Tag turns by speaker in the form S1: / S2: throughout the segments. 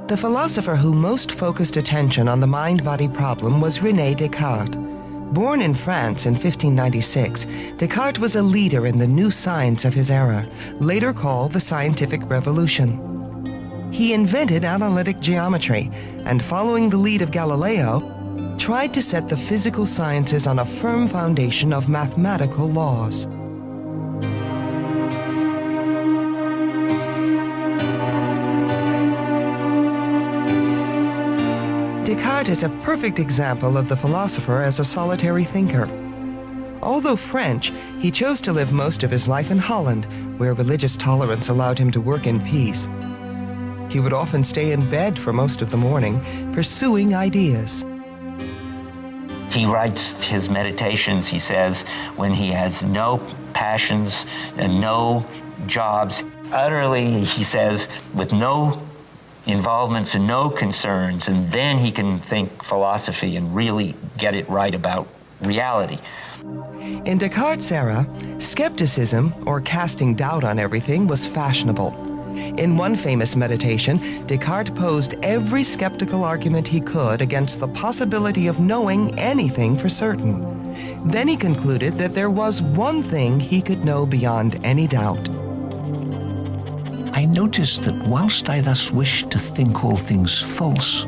S1: The philosopher who most focused attention on the mind-body problem was René Descartes. Born in France in 1596, Descartes was a leader in the new science of his era, later called the Scientific Revolution. He invented analytic geometry, and following the lead of Galileo, tried to set the physical sciences on a firm foundation of mathematical laws. Descartes is a perfect example of the philosopher as a solitary thinker. Although French, he chose to live most of his life in Holland, where religious tolerance allowed him to work in peace. He would often stay in bed for most of the morning, pursuing ideas.
S2: He writes his meditations, he says, when he has no passions and no jobs, utterly, he says, with no involvements and no concerns, and then he can think philosophy and really get it right about reality.
S1: In Descartes' era, skepticism, or casting doubt on everything, was fashionable. In one famous meditation, Descartes posed every skeptical argument he could against the possibility of knowing anything for certain. Then he concluded that there was one thing he could know beyond any doubt.
S3: I noticed that whilst I thus wished to think all things false,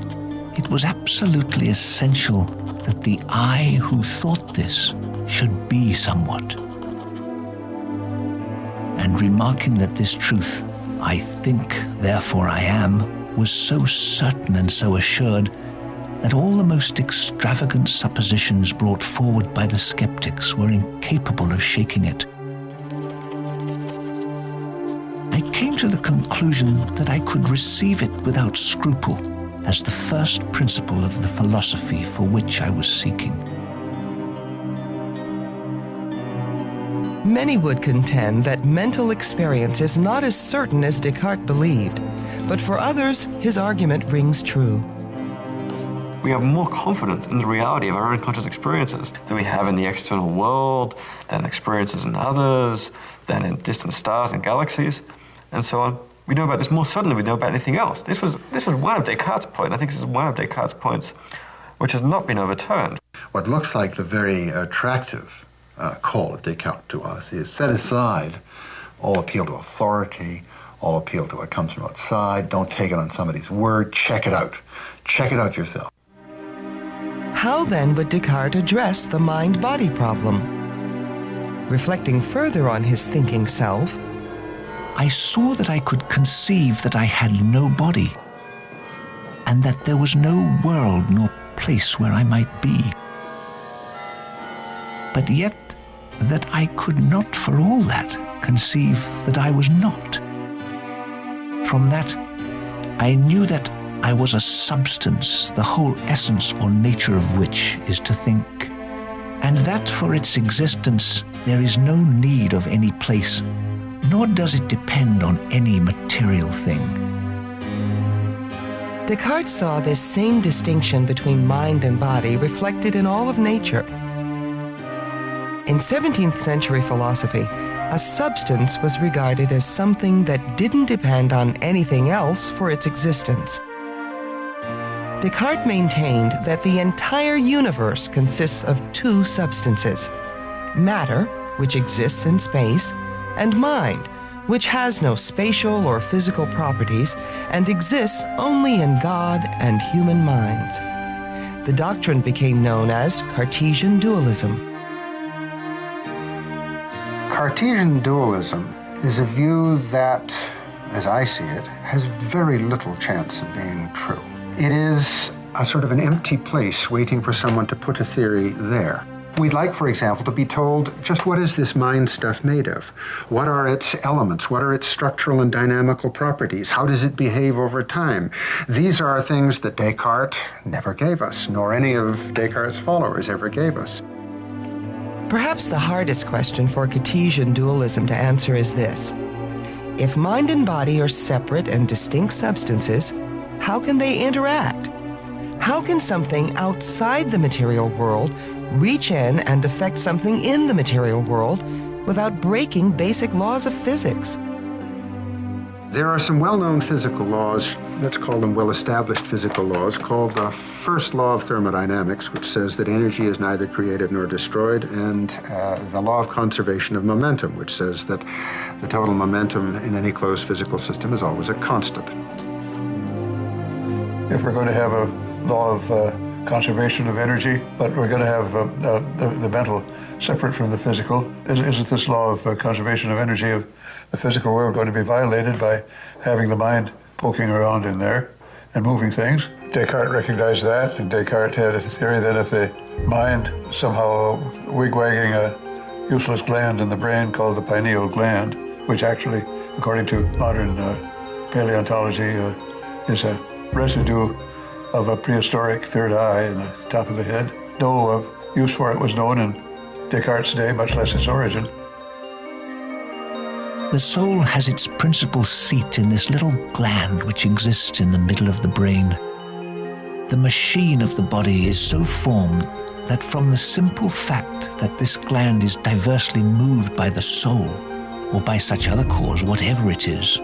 S3: it was absolutely essential that the I who thought this should be somewhat. And remarking that this truth, I think, therefore I am, was so certain and so assured that all the most extravagant suppositions brought forward by the skeptics were incapable of shaking it. I came to the conclusion that I could receive it without scruple as the first principle of the philosophy for which I was seeking.
S1: Many would contend that mental experience is not as certain as Descartes believed, but for others, his argument rings true.
S4: We have more confidence in the reality of our own conscious experiences than we have in the external world, than experiences in others, than in distant stars and galaxies, and so on. We know about this more certainly than we know about anything else. This was one of Descartes' points. I think this is one of Descartes' points which has not been overturned.
S5: What looks like the very attractive call of Descartes to us is set aside all appeal to authority, all appeal to what comes from outside. Don't take it on somebody's word. Check it out. Check it out yourself.
S1: How then would Descartes address the mind-body problem? Reflecting further on his thinking self,
S3: I saw that I could conceive that I had no body, and that there was no world nor place where I might be. But yet that I could not for all that conceive that I was not. From that, I knew that I was a substance, the whole essence or nature of which is to think, and that for its existence there is no need of any place, nor does it depend on any material thing.
S1: Descartes saw this same distinction between mind and body reflected in all of nature. In 17th century philosophy, a substance was regarded as something that didn't depend on anything else for its existence. Descartes maintained that the entire universe consists of two substances: matter, which exists in space, and mind, which has no spatial or physical properties and exists only in God and human minds. The doctrine became known as Cartesian dualism.
S6: Cartesian dualism is a view that, as I see it, has very little chance of being true. It is a sort of an empty place waiting for someone to put a theory there. We'd like, for example, to be told just what is this mind stuff made of? What are its elements? What are its structural and dynamical properties? How does it behave over time? These are things that Descartes never gave us, nor any of Descartes' followers ever gave us.
S1: Perhaps the hardest question for Cartesian dualism to answer is this: if mind and body are separate and distinct substances, how can they interact? How can something outside the material world reach in and affect something in the material world without breaking basic laws of physics?
S6: There are some well-known physical laws, let's call them well-established physical laws, called the first law of thermodynamics, which says that energy is neither created nor destroyed, and the law of conservation of momentum, which says that the total momentum in any closed physical system is always a constant.
S7: If we're going to have a law of conservation of energy, but we're going to have the mental separate from the physical, isn't this law of conservation of energy of the physical world going to be violated by having the mind poking around in there and moving things? Descartes recognized that, and Descartes had a theory that if the mind somehow wigwagging a useless gland in the brain called the pineal gland, which actually, according to modern paleontology, is a residue of a prehistoric third eye in the top of the head. No use for it was known in Descartes' day, much less its origin.
S3: The soul has its principal seat in this little gland which exists in the middle of the brain. The machine of the body is so formed that from the simple fact that this gland is diversely moved by the soul, or by such other cause, whatever it is,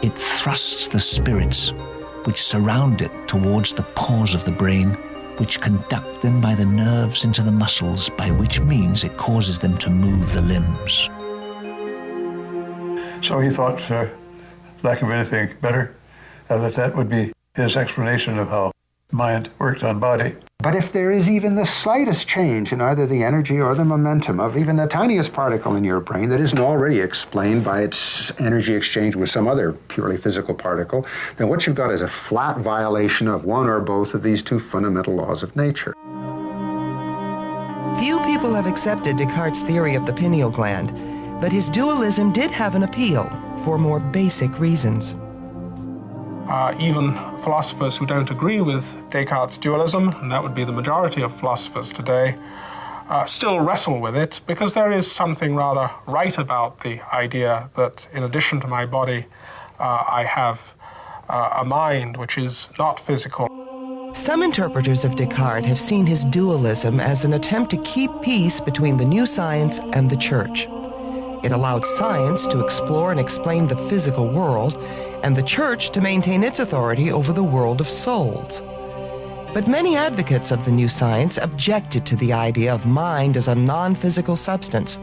S3: it thrusts the spirits which surround it towards the pores of the brain, which conduct them by the nerves into the muscles, by which means it causes them to move the limbs.
S7: So he thought, lack of anything better, that would be his explanation of how mind worked on body.
S6: But if there is even the slightest change in either the energy or the momentum of even the tiniest particle in your brain that isn't already explained by its energy exchange with some other purely physical particle, then what you've got is a flat violation of one or both of these two fundamental laws of nature.
S1: Few people have accepted Descartes' theory of the pineal gland, but his dualism did have an appeal for more basic reasons.
S8: Even philosophers who don't agree with Descartes' dualism, and that would be the majority of philosophers today, still wrestle with it because there is something rather right about the idea that in addition to my body, I have a mind which is not physical.
S1: Some interpreters of Descartes have seen his dualism as an attempt to keep peace between the new science and the church. It allowed science to explore and explain the physical world, and the church to maintain its authority over the world of souls. But many advocates of the new science objected to the idea of mind as a non-physical substance.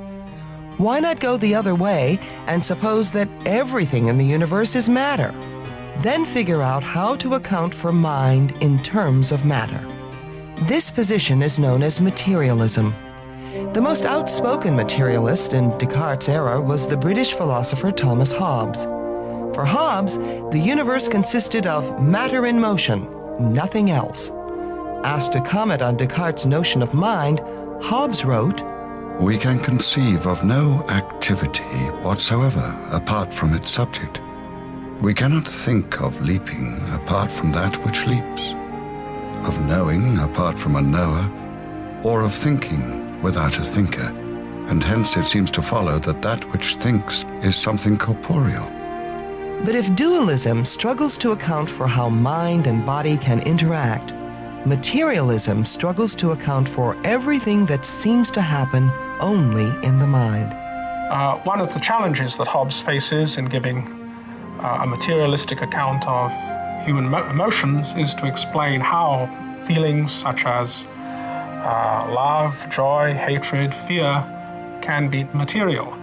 S1: Why not go the other way and suppose that everything in the universe is matter? Then figure out how to account for mind in terms of matter. This position is known as materialism. The most outspoken materialist in Descartes' era was the British philosopher Thomas Hobbes. For Hobbes, the universe consisted of matter in motion, nothing else. Asked to comment on Descartes' notion of mind, Hobbes wrote,
S9: "We can conceive of no activity whatsoever apart from its subject. We cannot think of leaping apart from that which leaps, of knowing apart from a knower, or of thinking without a thinker, and hence it seems to follow that that which thinks is something corporeal."
S1: But if dualism struggles to account for how mind and body can interact, materialism struggles to account for everything that seems to happen only in the mind.
S8: One of the challenges that Hobbes faces in giving a materialistic account of human emotions is to explain how feelings such as love, joy, hatred, fear can be material.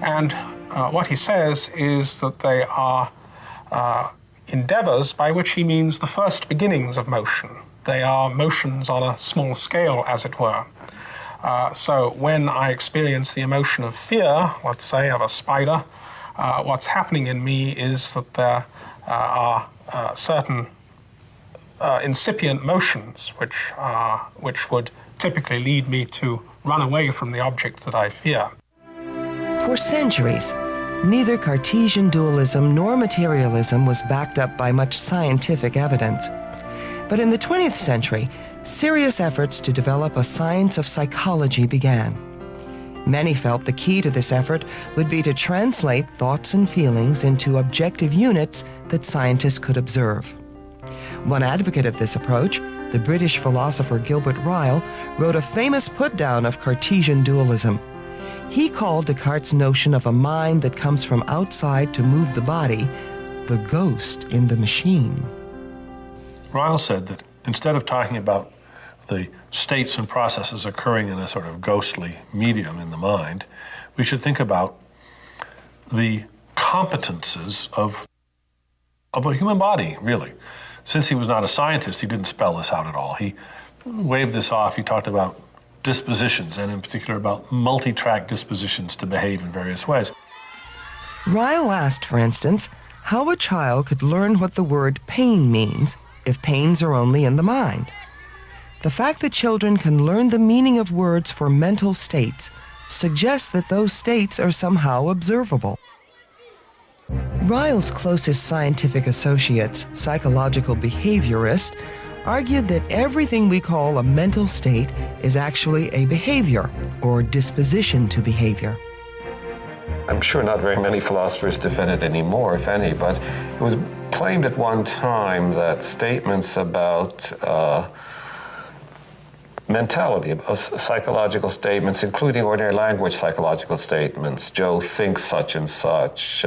S8: And what he says is that they are endeavors by which he means the first beginnings of motion. They are motions on a small scale, as it were. So when I experience the emotion of fear, let's say of a spider, what's happening in me is that there are certain incipient motions which would typically lead me to run away from the object that I fear.
S1: For centuries, neither Cartesian dualism nor materialism was backed up by much scientific evidence. But in the 20th century, serious efforts to develop a science of psychology began. Many felt the key to this effort would be to translate thoughts and feelings into objective units that scientists could observe. One advocate of this approach, the British philosopher Gilbert Ryle, wrote a famous put-down of Cartesian dualism. He called Descartes' notion of a mind that comes from outside to move the body the ghost in the machine.
S10: Ryle said that instead of talking about the states and processes occurring in a sort of ghostly medium in the mind, we should think about the competences of a human body, really. Since he was not a scientist, he didn't spell this out at all. He waved this off. He talked about dispositions, and in particular about multi-track dispositions to behave in various ways.
S1: Ryle asked, for instance, how a child could learn what the word pain means if pains are only in the mind. The fact that children can learn the meaning of words for mental states suggests that those states are somehow observable. Ryle's closest scientific associates, psychological behaviorists, argued that everything we call a mental state is actually a behavior or disposition to behavior.
S11: I'm sure not very many philosophers defend it anymore, if any, but it was claimed at one time that statements about mentality, psychological statements, including ordinary language psychological statements, Joe thinks such and such,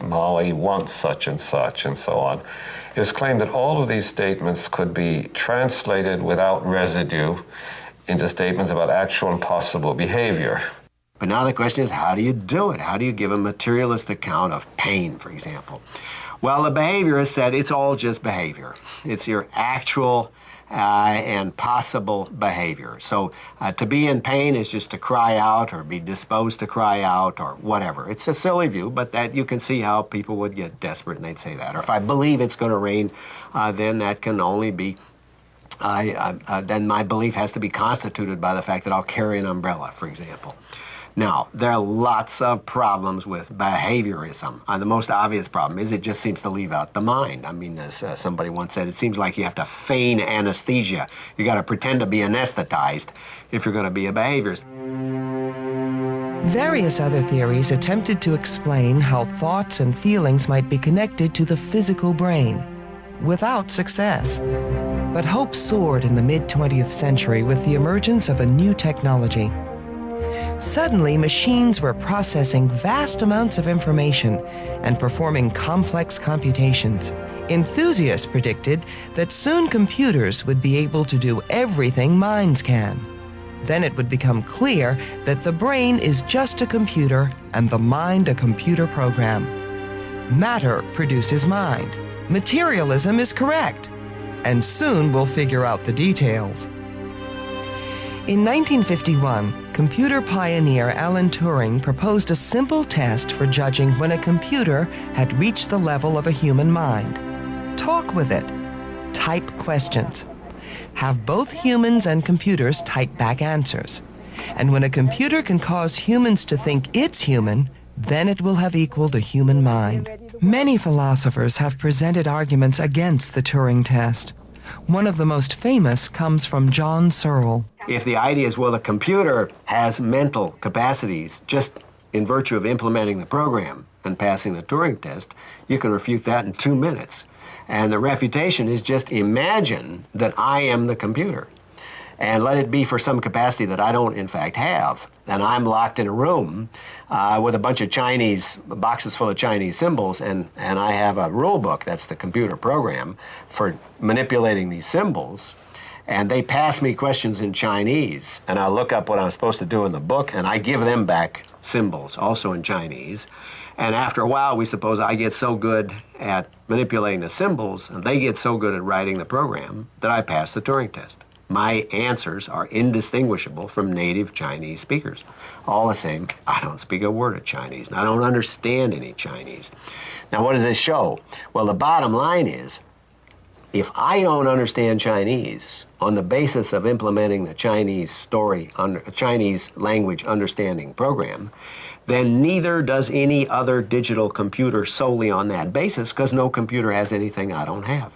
S11: Molly wants such and so on. It was claimed that all of these statements could be translated without residue into statements about actual and possible behavior.
S12: But now the question is, how do you do it? How do you give a materialist account of pain, for example? Well, the behaviorist said it's all just behavior. It's your actual and possible behavior. So to be in pain is just to cry out or be disposed to cry out or whatever. It's a silly view, but that you can see how people would get desperate and they'd say that. Or if I believe it's going to rain, then that can only be, then my belief has to be constituted by the fact that I'll carry an umbrella, for example. Now, there are lots of problems with behaviorism. The most obvious problem is it just seems to leave out the mind. I mean, as somebody once said, it seems like you have to feign anesthesia. You got to pretend to be anesthetized if you're going to be a behaviorist.
S1: Various other theories attempted to explain how thoughts and feelings might be connected to the physical brain, without success. But hope soared in the mid-20th century with the emergence of a new technology. Suddenly, machines were processing vast amounts of information and performing complex computations. Enthusiasts predicted that soon computers would be able to do everything minds can. Then it would become clear that the brain is just a computer and the mind a computer program. Matter produces mind. Materialism is correct. And soon we'll figure out the details. In 1951, computer pioneer Alan Turing proposed a simple test for judging when a computer had reached the level of a human mind. Talk with it. Type questions. Have both humans and computers type back answers. And when a computer can cause humans to think it's human, then it will have equaled a human mind. Many philosophers have presented arguments against the Turing test. One of the most famous comes from John Searle.
S12: If the idea is, well, the computer has mental capacities just in virtue of implementing the program and passing the Turing test, you can refute that in 2 minutes. And the refutation is just imagine that I am the computer. And let it be for some capacity that I don't, in fact, have. And I'm locked in a room with a bunch of boxes full of Chinese symbols, and I have a rule book, that's the computer program, for manipulating these symbols. And they pass me questions in Chinese, and I look up what I'm supposed to do in the book, and I give them back symbols, also in Chinese. And after a while, we suppose I get so good at manipulating the symbols, and they get so good at writing the program, that I pass the Turing test. My answers are indistinguishable from native Chinese speakers. All the same, I don't speak a word of Chinese, and I don't understand any Chinese. Now, what does this show? Well, the bottom line is, if I don't understand Chinese on the basis of implementing the Chinese language understanding program, then neither does any other digital computer solely on that basis, because no computer has anything I don't have.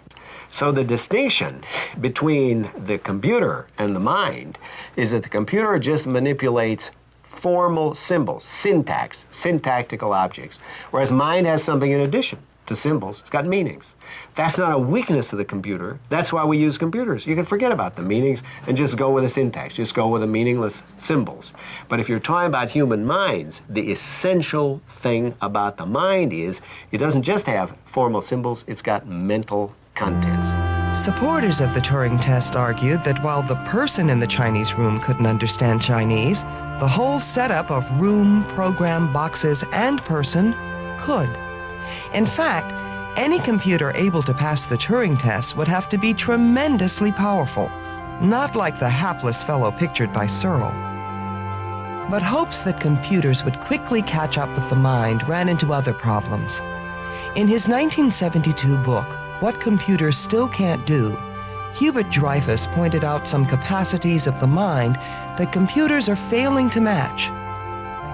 S12: So the distinction between the computer and the mind is that the computer just manipulates formal symbols, syntax, syntactical objects, whereas mind has something in addition. to symbols. It's got meanings. That's not a weakness of the computer. That's why we use computers. You can forget about the meanings and just go with the syntax. Just go with the meaningless symbols. But if you're talking about human minds, the essential thing about the mind is it doesn't just have formal symbols, it's got mental contents.
S1: Supporters of the Turing Test argued that while the person in the Chinese room couldn't understand Chinese, the whole setup of room, program, boxes, and person could. In fact, any computer able to pass the Turing Test would have to be tremendously powerful, not like the hapless fellow pictured by Searle. But hopes that computers would quickly catch up with the mind ran into other problems. In his 1972 book, What Computers Still Can't Do, Hubert Dreyfus pointed out some capacities of the mind that computers are failing to match.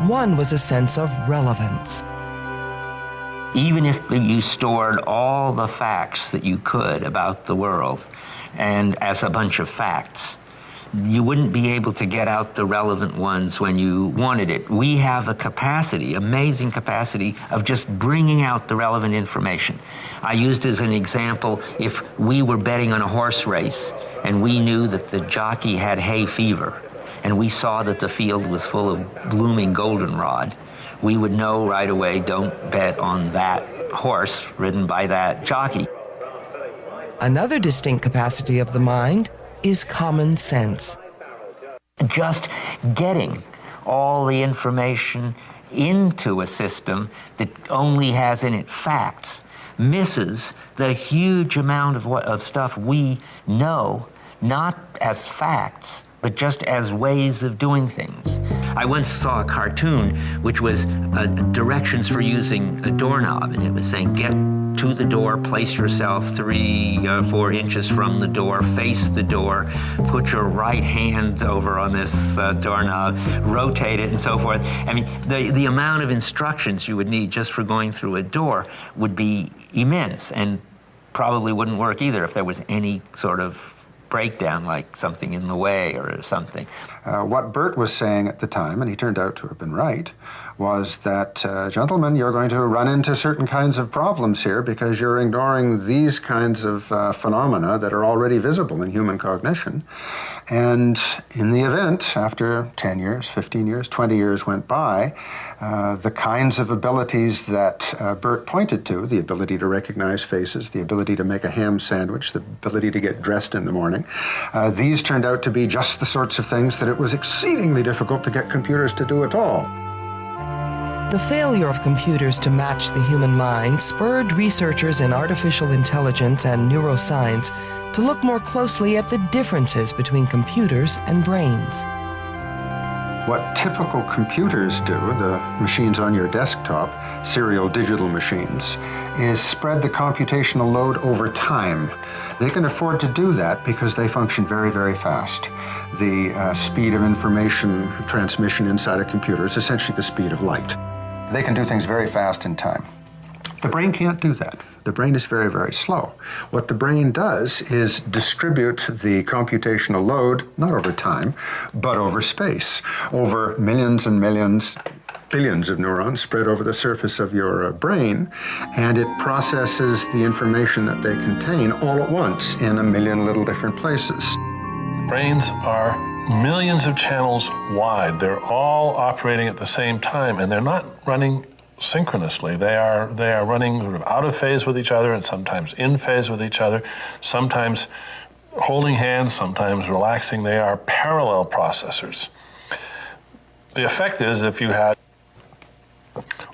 S1: One was a sense of relevance.
S2: Even if you stored all the facts that you could about the world and as a bunch of facts, you wouldn't be able to get out the relevant ones when you wanted it. We have a capacity, amazing capacity, of just bringing out the relevant information. I used as an example, if we were betting on a horse race and we knew that the jockey had hay fever and we saw that the field was full of blooming goldenrod, we would know right away, don't bet on that horse ridden by that jockey.
S1: Another distinct capacity of the mind is common sense.
S2: Just getting all the information into a system that only has in it facts misses the huge amount of stuff we know, not as facts, but just as ways of doing things. I once saw a cartoon which was directions for using a doorknob, and it was saying, get to the door, place yourself 3 or 4 inches from the door, face the door, put your right hand over on this doorknob, rotate it, and so forth. I mean, the amount of instructions you would need just for going through a door would be immense, and probably wouldn't work either if there was any sort of breakdown, like something in the way or something.
S6: What Bert was saying at the time, and he turned out to have been right, was that, gentlemen, you're going to run into certain kinds of problems here because you're ignoring these kinds of phenomena that are already visible in human cognition. And in the event, after 10 years, 15 years, 20 years went by, the kinds of abilities that Bert pointed to, the ability to recognize faces, the ability to make a ham sandwich, the ability to get dressed in the morning, these turned out to be just the sorts of things that it was exceedingly difficult to get computers to do at all.
S1: The failure of computers to match the human mind spurred researchers in artificial intelligence and neuroscience to look more closely at the differences between computers and brains.
S6: What typical computers do, the machines on your desktop, serial digital machines, is spread the computational load over time. They can afford to do that because they function very, very fast. The speed of information transmission inside a computer is essentially the speed of light. They can do things very fast in time. The brain can't do that. The brain is very, very slow. What the brain does is distribute the computational load, not over time, but over space, over millions and millions, billions of neurons spread over the surface of your brain, and it processes the information that they contain all at once in a million little different places.
S10: Brains are millions of channels wide. They're all operating at the same time, and they're not running synchronously. They are running sort of out of phase with each other and sometimes in phase with each other, sometimes holding hands, sometimes relaxing. They are parallel processors. The effect is if you had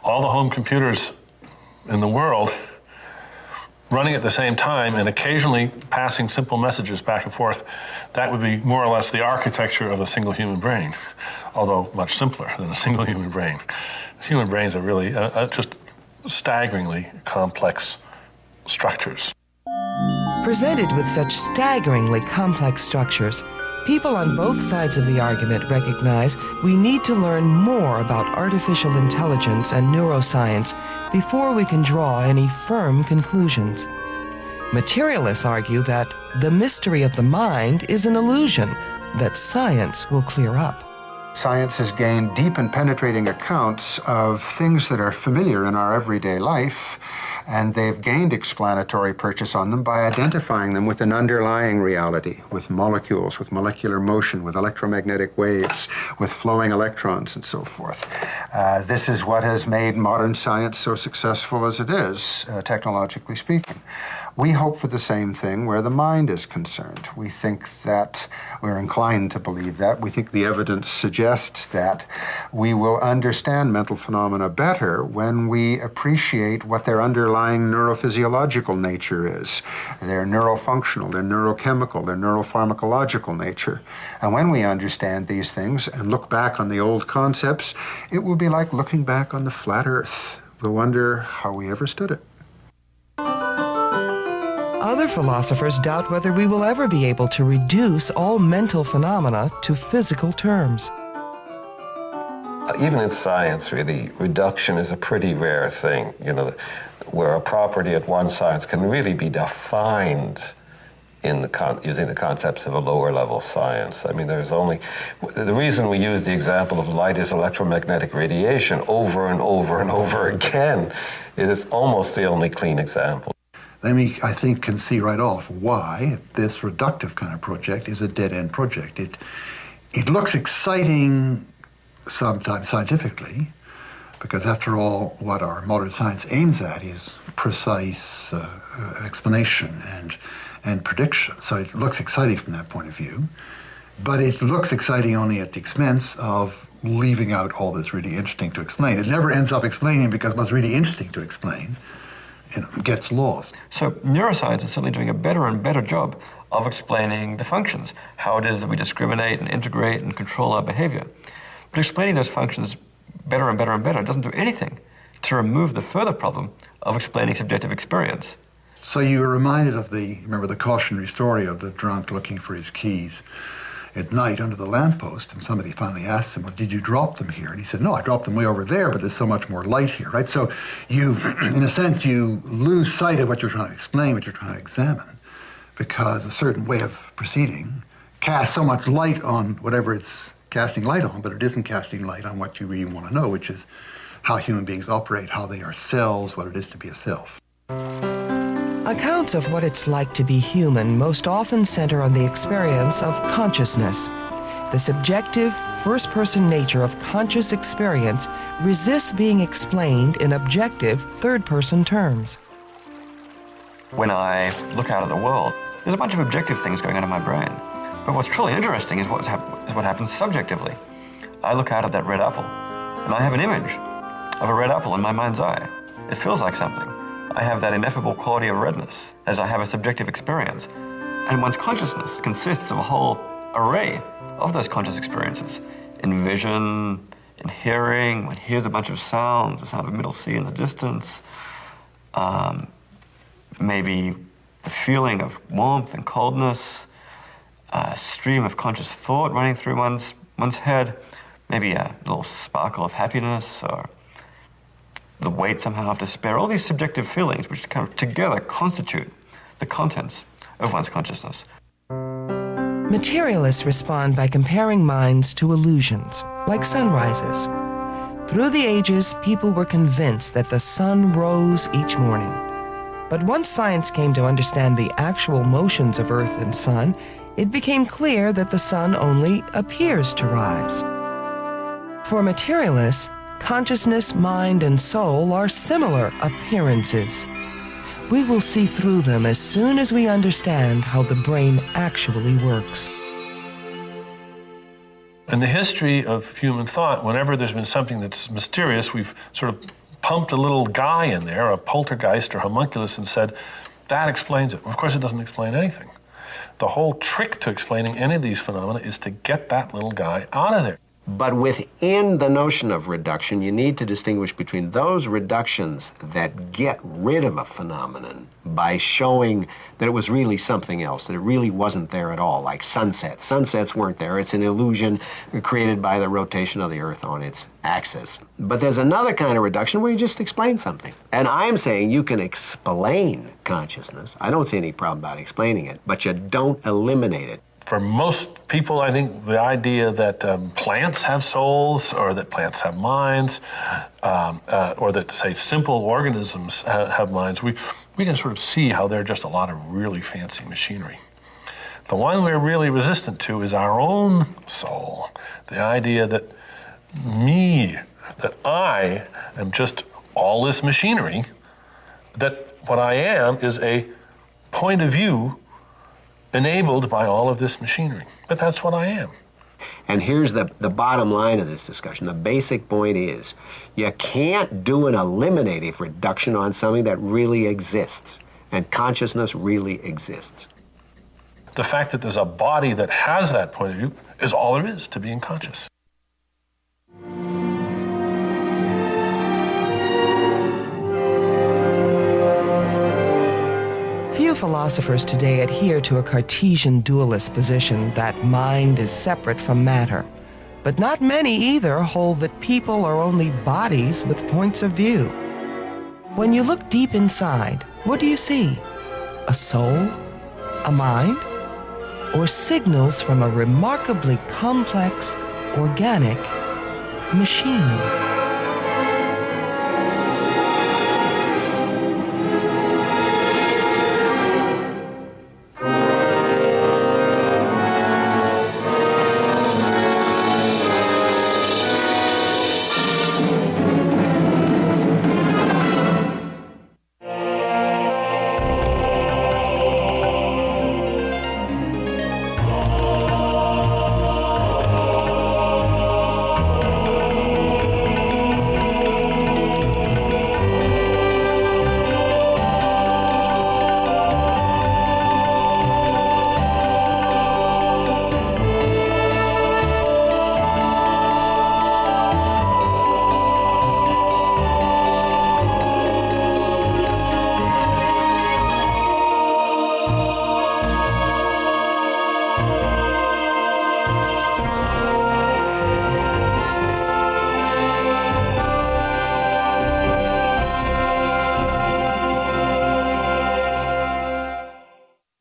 S10: all the home computers in the world running at the same time and occasionally passing simple messages back and forth, that would be more or less the architecture of a single human brain, although much simpler than a single human brain. Human brains are really just staggeringly complex structures.
S1: Presented with such staggeringly complex structures, people on both sides of the argument recognize we need to learn more about artificial intelligence and neuroscience before we can draw any firm conclusions. Materialists argue that the mystery of the mind is an illusion that science will clear up.
S6: Science has gained deep and penetrating accounts of things that are familiar in our everyday life And they've gained explanatory purchase on them by identifying them with an underlying reality, with molecules, with molecular motion, with electromagnetic waves, with flowing electrons, and so forth. This is what has made modern science so successful as it is, technologically speaking. We hope for the same thing where the mind is concerned. We think that, we're inclined to believe that. We think the evidence suggests that we will understand mental phenomena better when we appreciate what their underlying neurophysiological nature is, their neurofunctional, their neurochemical, their neuropharmacological nature. And when we understand these things and look back on the old concepts, it will be like looking back on the flat earth. We'll wonder how we ever stood it.
S1: Other philosophers doubt whether we will ever be able to reduce all mental phenomena to physical terms.
S11: Even in science, really, reduction is a pretty rare thing, you know, where a property at one science can really be defined in using the concepts of a lower level science. I mean, there's only, the reason we use the example of light is electromagnetic radiation over and over and over again is it's almost the only clean example.
S5: I think, can see right off why this reductive kind of project is a dead-end project. It looks exciting sometimes scientifically, because after all, what our modern science aims at is precise explanation and prediction. So it looks exciting from that point of view, but it looks exciting only at the expense of leaving out all that's really interesting to explain. It never ends up explaining because what's really interesting to explain gets lost.
S4: So neuroscience is certainly doing a better and better job of explaining the functions, how it is that we discriminate and integrate and control our behavior. But explaining those functions better and better and better doesn't do anything to remove the further problem of explaining subjective experience.
S5: So you were reminded of remember the cautionary story of the drunk looking for his keys at night under the lamppost, and somebody finally asked him, well, did you drop them here? And he said, no, I dropped them way over there, but there's so much more light here, right? So you, in a sense, you lose sight of what you're trying to explain, what you're trying to examine, because a certain way of proceeding casts so much light on whatever it's casting light on, but it isn't casting light on what you really want to know, which is how human beings operate, how they are selves, what it is to be a self.
S1: Accounts of what it's like to be human most often center on the experience of consciousness. The subjective, first-person nature of conscious experience resists being explained in objective, third-person terms.
S4: When I look out at the world, there's a bunch of objective things going on in my brain. But what's truly interesting is what happens subjectively. I look out at that red apple, and I have an image of a red apple in my mind's eye. It feels like something. I have that ineffable quality of redness as I have a subjective experience. And one's consciousness consists of a whole array of those conscious experiences. In vision, in hearing, one hears a bunch of sounds, the sound of middle C in the distance, maybe the feeling of warmth and coldness, a stream of conscious thought running through one's head, maybe a little sparkle of happiness, or the weight somehow of despair, all these subjective feelings which kind of together constitute the contents of one's consciousness.
S1: Materialists respond by comparing minds to illusions, like sunrises. Through the ages, people were convinced that the sun rose each morning. But once science came to understand the actual motions of Earth and sun, it became clear that the sun only appears to rise. For materialists, consciousness, mind, and soul are similar appearances. We will see through them as soon as we understand how the brain actually works.
S10: In the history of human thought, whenever there's been something that's mysterious, we've sort of pumped a little guy in there, a poltergeist or homunculus, and said, that explains it. Of course, it doesn't explain anything. The whole trick to explaining any of these phenomena is to get that little guy out of there.
S12: But within the notion of reduction, you need to distinguish between those reductions that get rid of a phenomenon by showing that it was really something else, that it really wasn't there at all, like sunsets. Sunsets weren't there. It's an illusion created by the rotation of the Earth on its axis. But there's another kind of reduction where you just explain something. And I'm saying you can explain consciousness. I don't see any problem about explaining it, but you don't eliminate it.
S10: For most people, I think the idea that plants have souls, or that plants have minds, or that, say, simple organisms have minds, we can sort of see how they're just a lot of really fancy machinery. The one we're really resistant to is our own soul. The idea that I am just all this machinery, that what I am is a point of view enabled by all of this machinery. But that's what I am.
S12: And here's the bottom line of this discussion. The basic point is, you can't do an eliminative reduction on something that really exists, and consciousness really exists.
S10: The fact that there's a body that has that point of view is all there is to being conscious.
S1: Few philosophers today adhere to a Cartesian dualist position that mind is separate from matter. But not many either hold that people are only bodies with points of view. When you look deep inside, what do you see? A soul? A mind? Or signals from a remarkably complex, organic machine?